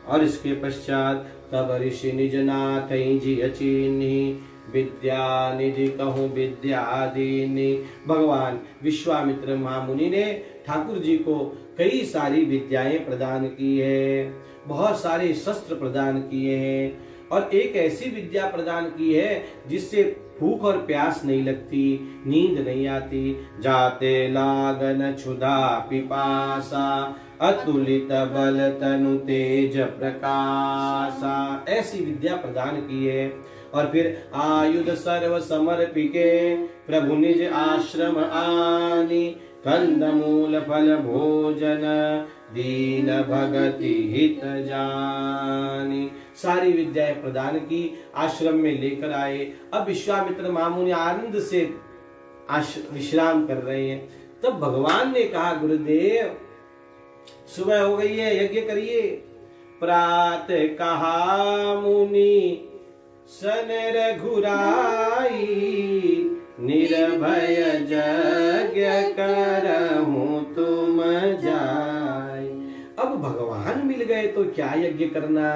और इसके पश्चात तब ऋषि निज नाथ जी अचीनी, विद्या निधि कहूँ विद्या दीनी। भगवान विश्वामित्र महामुनि ने ठाकुर जी को कई सारी विद्याएं प्रदान की है, बहुत सारे शस्त्र प्रदान किए हैं, और एक ऐसी विद्या प्रदान की है जिससे भूख और प्यास नहीं लगती, नींद नहीं आती। जाते लागन क्षुधा पिपासा, अतुलित बल तनु तेज प्रकाशा, ऐसी विद्या प्रदान की है। और फिर आयुध सर्व समर्पिके प्रभु निज आश्रम आनी, कंद मूल फल भोजन दीन भगति हित जानी। सारी विद्याएं प्रदान की, आश्रम में लेकर आए। अब विश्वामित्र महामुनि आनंद से विश्राम कर रहे हैं। तब भगवान ने कहा, गुरुदेव सुबह हो गई है, यज्ञ करिए। प्रातः कहा मुनि सन रघुराई, निर्भय यज्ञ करहूं तुम जाय। अब भगवान मिल गए तो क्या यज्ञ करना,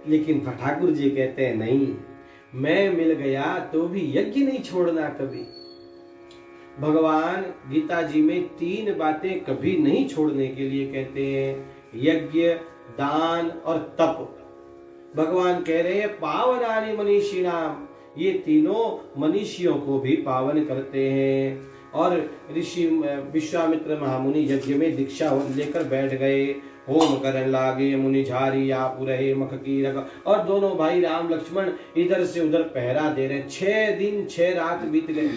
लेकिन ठाकुर जी कहते हैं नहीं, मैं मिल गया तो भी यज्ञ नहीं छोड़ना कभी। भगवान गीता जी में 3 बातें कभी नहीं छोड़ने के लिए कहते हैं, यज्ञ, दान और तप। भगवान कह रहे हैं पावनानि मनीषिणाम, ये तीनों मनीषियों को भी पावन करते हैं। और ऋषि विश्वामित्र महामुनि यज्ञ में दीक्षा लेकर बैठ गए। होम करन लागे मुनि झारी आप रहे मख की रग, और दोनों भाई राम लक्ष्मण इधर से उधर पहरा दे रहे। 6 दिन 6 रात बीत गई।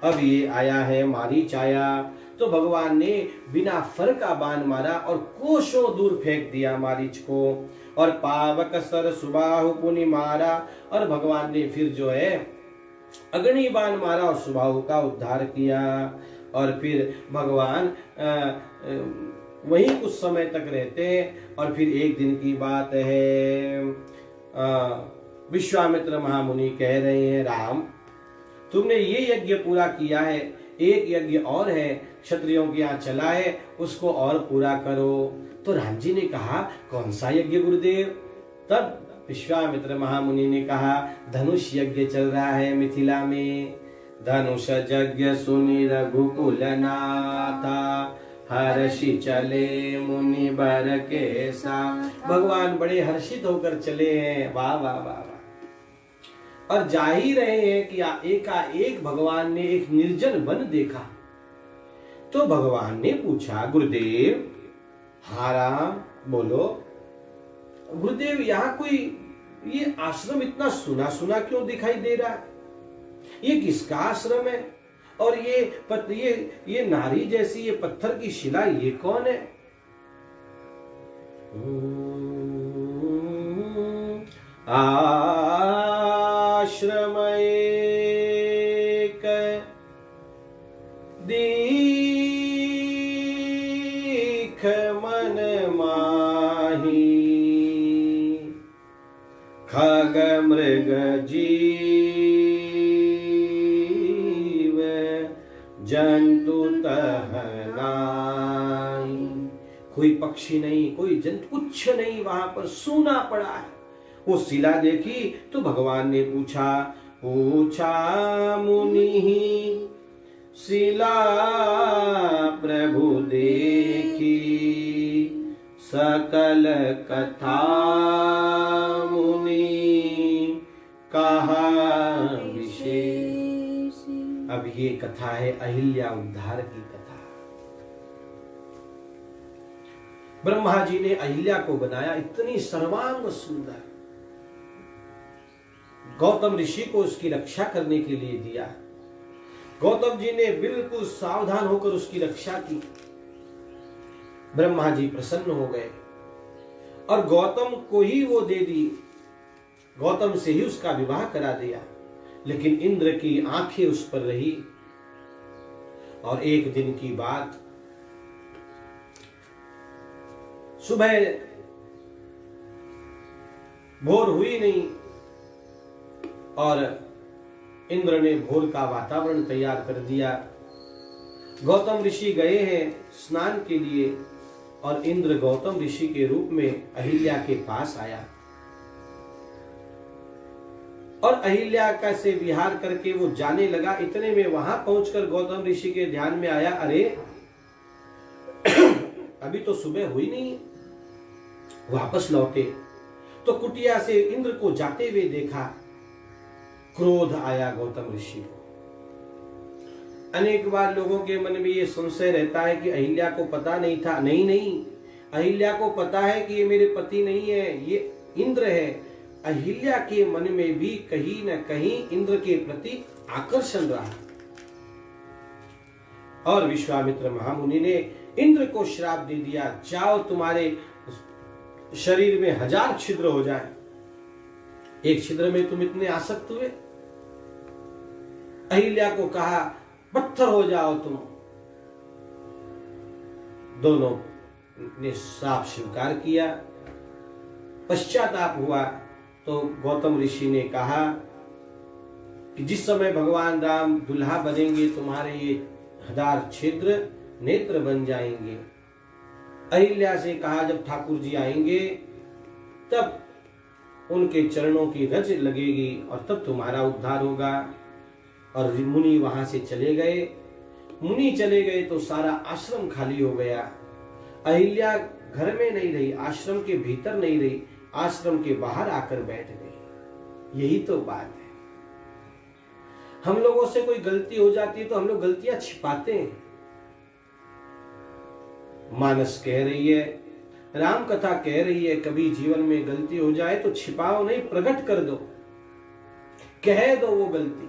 अब ये आया है मारीच आया, तो भगवान ने बिना फर का बाण मारा और कोसों दूर फेंक दिया मारीच को। और पावक सर सुबाहु पुनि मारा, और भगवान ने फिर जो है अग्नि बाण मारा और सुबाहु का उद्धार किया। और फिर भगवान वहीं कुछ समय तक रहते हैं। और फिर एक दिन की बात है, विश्वामित्र महामुनि कह रहे हैं, राम तुमने ये यज्ञ पूरा किया है, एक यज्ञ और है क्षत्रियों के यहाँ चला है, उसको और पूरा करो। तो राम जी ने कहा, कौन सा यज्ञ गुरुदेव? तब विश्वामित्र महामुनि ने कहा, धनुष यज्ञ चल रहा है मिथिला में। धनुष यज्ञ सुनि रघुकुल नाथा, हर्षि चले मुनि बर के सा। भगवान बड़े हर्षित होकर चले हैं। वाह वाह वाह वाह। और जा ही रहे हैं कि एकाएक भगवान ने एक निर्जन वन देखा। तो भगवान ने पूछा, गुरुदेव? हाँ राम बोलो। गुरुदेव यहाँ कोई ये आश्रम इतना सुना सुना क्यों दिखाई दे रहा है? ये किसका आश्रम है? और ये नारी जैसी ये पत्थर की शिला, ये कौन है? आश्रम एक दीख मन माही, खग मृग जीव जंतु तह नाई। कोई पक्षी नहीं, कोई जंतु, कुछ नहीं, वहां पर सूना पड़ा है। वो शिला देखी तो भगवान ने पूछा मुनि, शिला प्रभु देखी, सकल कथा मुनि कहा विशेष। अब ये कथा है अहिल्या उद्धार की कथा। ब्रह्मा जी ने अहिल्या को बनाया इतनी सर्वांग सुंदर, गौतम ऋषि को उसकी रक्षा करने के लिए दिया। गौतम जी ने बिल्कुल सावधान होकर उसकी रक्षा की। ब्रह्मा जी प्रसन्न हो गए और गौतम को ही वो दे दी, गौतम से ही उसका विवाह करा दिया। लेकिन इंद्र की आंखें उस पर रही। और एक दिन की बात, सुबह भोर हुई नहीं और इंद्र ने भोर का वातावरण तैयार कर दिया। गौतम ऋषि गए हैं स्नान के लिए और इंद्र गौतम ऋषि के रूप में अहिल्या के पास आया। और अहिल्या का से विहार करके वो जाने लगा। इतने में वहां पहुंचकर गौतम ऋषि के ध्यान में आया, अरे अभी तो सुबह हुई नहीं। वापस लौटे तो कुटिया से इंद्र को जाते हुए देखा। क्रोध आया गौतम ऋषि को। अनेक बार लोगों के मन में ये संशय रहता है कि अहिल्या को पता नहीं था। नहीं नहीं, अहिल्या को पता है कि ये मेरे पति नहीं है, ये इंद्र है। अहिल्या के मन में भी कहीं न कहीं इंद्र के प्रति आकर्षण रहा और विश्वामित्र महामुनि ने इंद्र को श्राप दे दिया, जाओ तुम्हारे शरीर में 1000 छिद्र हो जाए, एक छिद्र में तुम इतने आसक्त हुए। अहिल्या को कहा पत्थर हो जाओ तुम। दोनों ने श्राप स्वीकार किया। पश्चाताप हुआ तो गौतम ऋषि ने कहा कि जिस समय भगवान राम दुल्हा बनेंगे तुम्हारे ये 1000 छिद्र नेत्र बन जाएंगे। अहिल्या से कहा जब ठाकुर जी आएंगे तब उनके चरणों की रज लगेगी और तब तुम्हारा उद्धार होगा। और मुनि वहां से चले गए। मुनि चले गए तो सारा आश्रम खाली हो गया। अहिल्या घर में नहीं रही, आश्रम के भीतर नहीं रही, आश्रम के बाहर आकर बैठ गई। यही तो बात है। हम लोगों से कोई गलती हो जाती है तो हम लोग गलतियां छिपाते हैं। मानस कह रही है, राम कथा कह रही है, कभी जीवन में गलती हो जाए तो छिपाओ नहीं, प्रकट कर दो, कह दो वो गलती,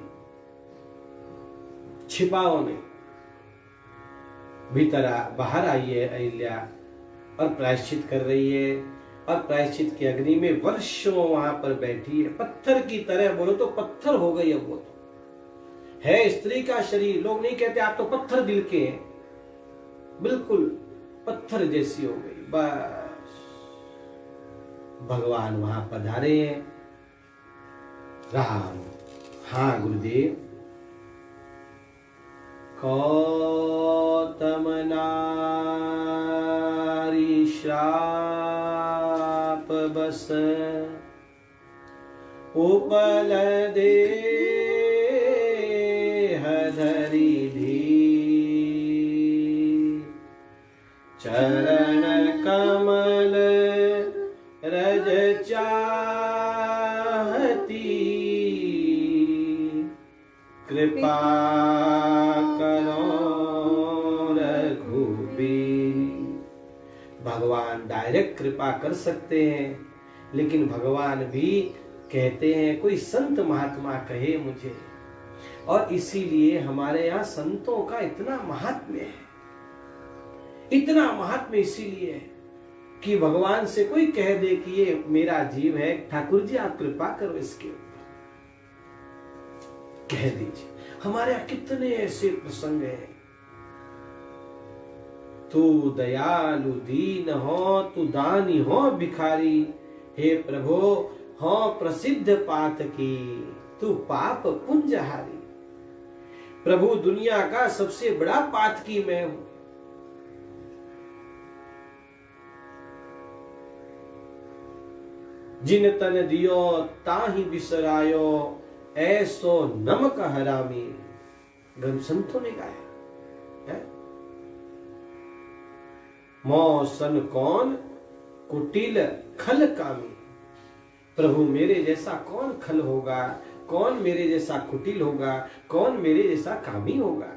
छिपाओ नहीं। भीतर बाहर आई है अहिल्या और प्रायश्चित कर रही है और प्रायश्चित की अग्नि में वर्षों वहां पर बैठी है। पत्थर की तरह, बोलो तो पत्थर हो गई। अब वो तो है स्त्री का शरीर, लोग नहीं कहते आप तो पत्थर दिल के हैं, बिल्कुल पत्थर जैसी हो गई। बस भगवान वहां पधारे हैं। राम, हाँ गुरुदेव। कौतम नारी श्राप बस उपल देह धरि धीर, चरण कमल रज चाहती, कृपा भगवान डायरेक्ट कृपा कर सकते हैं, लेकिन भगवान भी कहते हैं कोई संत महात्मा कहे मुझे। और इसीलिए हमारे यहाँ संतों का इतना महात्म्य है, इतना महात्म्य इसीलिए है कि भगवान से कोई कह दे कि ये मेरा जीव है, ठाकुर जी आप कृपा करो इसके ऊपर, कह दीजिए। हमारे यहाँ कितने ऐसे प्रसंग हैं। तू दयालु दीन हो, तू दानी हो भिखारी, हे प्रभु हो प्रसिद्ध पात की, तू पाप पुंजहारी। प्रभु दुनिया का सबसे बड़ा पातकी मैं हूं। जिन तन दियो ताहि बिसरायो, ऐसो नमक हरामी। ग्रंथ संतों ने गाया है। मौसन कौन कुटिल खल कामी। प्रभु मेरे जैसा कौन खल होगा, कौन मेरे जैसा कुटिल होगा, कौन मेरे जैसा कामी होगा।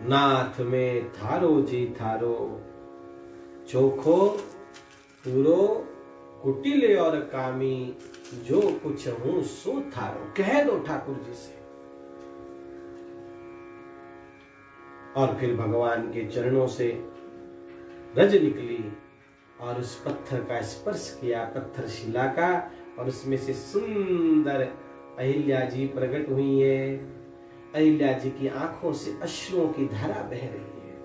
नाथ में थारो जी थारो, चोखो पूरो कुटिल और कामी, जो कुछ हूं सो थारो। कह दो ठाकुर जी से। और फिर भगवान के चरणों से रज निकली और उस पत्थर का स्पर्श किया, पत्थर शिला का, और उसमें से सुंदर अहिल्या जी प्रकट हुई है। अहिल्या जी की आंखों से अश्रुओं की धारा बह रही है।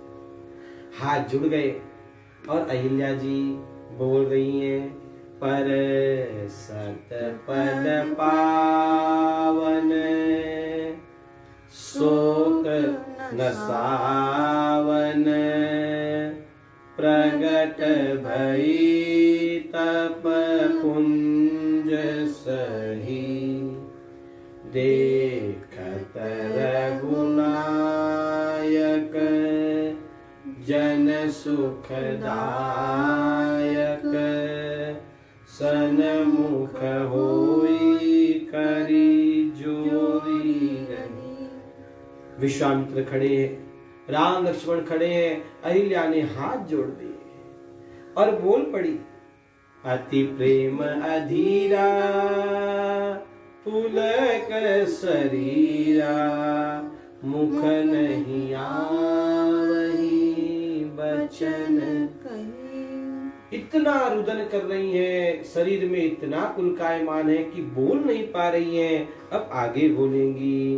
हाथ जुड़ गए और अहिल्या जी बोल रही हैं, पर सत पद पावन, शोक नसावन, प्रगट भई तप पुंज सही, देखत रघुनायक जन सुख सन्मुख होई करी जोरी रही। विश्वामित्र खड़े हैं, राम लक्ष्मण खड़े हैं, अहिल्या ने हाथ जोड़ दिए और बोल पड़ी, अति प्रेम अधीरा पुलक शरीरा, मुख नहीं आवहि बचन कही। इतना रुदन कर रही है, शरीर में इतना पुलकायमान है कि बोल नहीं पा रही है। अब आगे बोलेंगी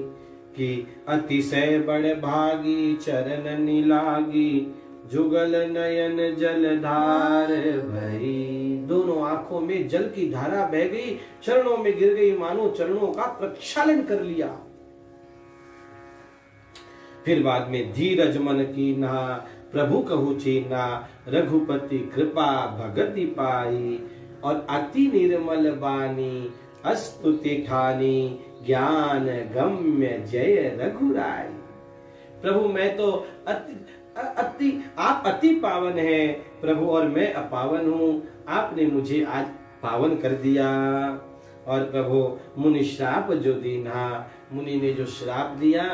कि अतिशय बड़ भागी चरण निलागी, जुगल नयन जलधार भई। दोनों आंखों में जल की धारा बह गई, चरणों में गिर गई, मानो चरणों का प्रक्षालन कर लिया। फिर बाद में धीरज मन की ना, प्रभु कहु चीना, रघुपति कृपा भगति पाई। और अति निर्मल बानी, अस्तुति ठानी, ज्ञान गम्य जय रघुराई। प्रभु मैं तो आप अति पावन है प्रभु, और मैं अपावन हूँ। आपने मुझे आज पावन कर दिया। और प्रभु मुनि श्राप जो दीना, मुनि ने जो श्राप दिया,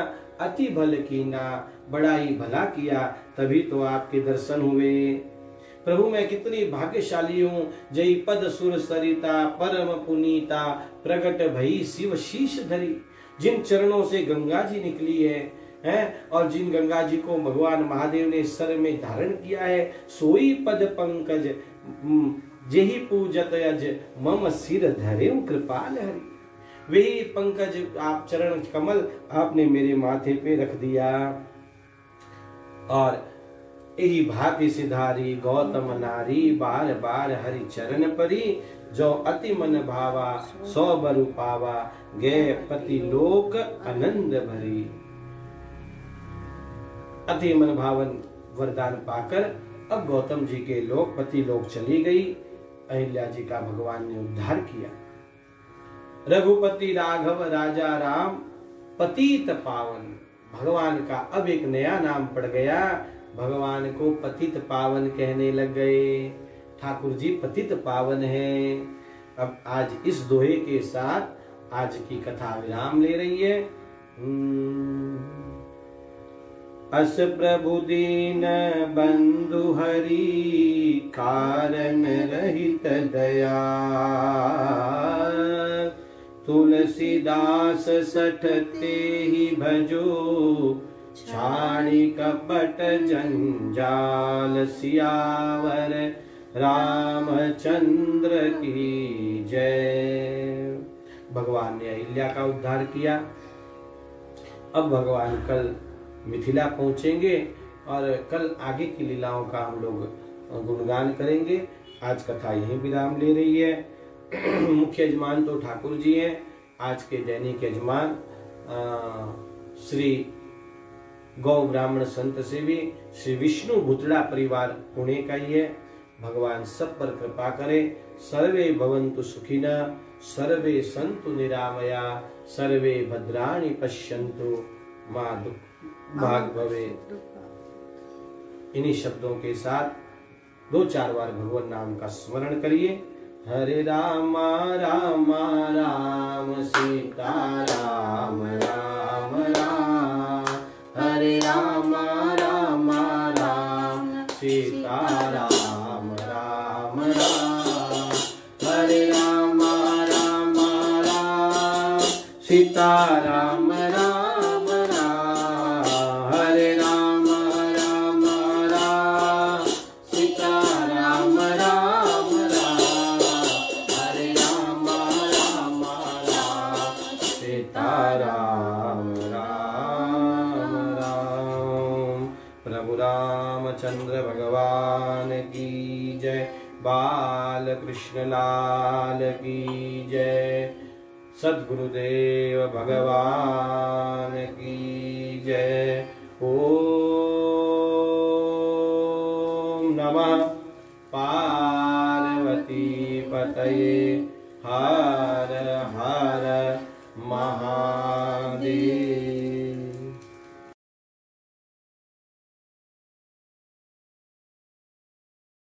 अति भल कीना, बड़ा ही भला किया, तभी तो आपके दर्शन हुए। प्रभु मैं कितनी भाग्यशाली हूँ। जय पद सुर सरिता, परम पुनीता, प्रगट भई शिव शीश धरी। जिन चरणों से गंगा जी निकली है, और जिन गंगा जी को भगवान महादेव ने सर में धारण किया है, सोई पद पंकज जेहि पूजत यज, मम सिर धरे कृपाल हरि। वही पंकज आप चरण कमल आपने मेरे माथे पे रख दिया। और यही भांति सिधारी गौतम नारी, बार बार हरि चरण परी। जो अति मन भावा सौ बरु पावा, गए पति लोक आनंद भरी। अति मन भावन वरदान पाकर अब गौतम जी के लोक पति लोक चली गई। अहिल्या जी का भगवान ने उद्धार किया। रघुपति राघव राजा राम, पतित पावन। भगवान का अब एक नया नाम पड़ गया। भगवान को पतित पावन कहने लग गए। ठाकुर जी पतित पावन है। अब आज इस दोहे के साथ आज की कथा विराम ले रही है। अस प्रभु दीन बंधु हरि, कारण रहित दया। तुलसीदास सठते ही भजो, छाड़ी कपट जंजाल। सियावर रामचंद्र की जय। भगवान ने अहिल्या का उद्धार किया। अब भगवान कल मिथिला पहुंचेंगे और कल आगे की लीलाओं का हम लोग गुणगान करेंगे। आज कथा यहीं विराम ले रही है। मुख्य यजमान तो ठाकुर जी हैं। आज के दैनिक यजमान श्री गौ ब्राह्मण संत सेवी श्री विष्णु भुतड़ा परिवार पुणे का ही है। भगवान सब पर कृपा करे। सर्वे भवन्तु सुखिना, सर्वे सन्तु निरामया, सर्वे भद्राणि पश्यन्तु मा भाग भवे। इन्हीं शब्दों के साथ 2-4 बार भगवान नाम का स्मरण करिए। हरे रामा रामा राम सीता राम राम राम। हरे रामा रामा राम सीता राम राम राम। हरे रामा रामा राम सीता राम राम राम। हरे रामा रामा राम सीता राम राम राम। हरे रामा रामा राम सीता राम राम राम। प्रभु रामचंद्र भगवान की जय। बाल कृष्ण लाल की जय। सद्गुरुदेव भगवान की जय। ओम नमः पार्वती पतये। हर हर